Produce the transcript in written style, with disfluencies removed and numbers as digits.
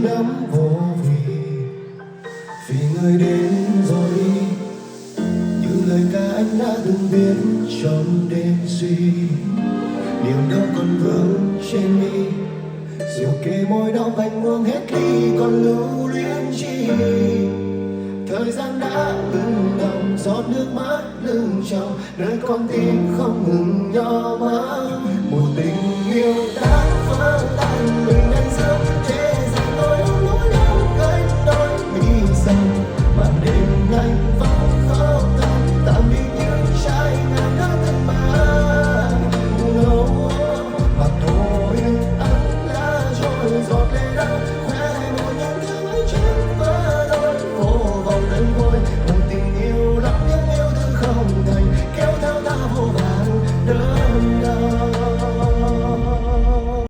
đắm vô vì, vì người đến rồi đi như lời ca anh đã từng viết trong đêm suy. Điều đâu còn vương trên mi, rượu kề môi đau vành uống hết ly còn lưu luyến chi. Thời gian đã ngừng động giọt nước mắt lưng tròng nơi con tim không ngừng nhỏ máu. Một tình yêu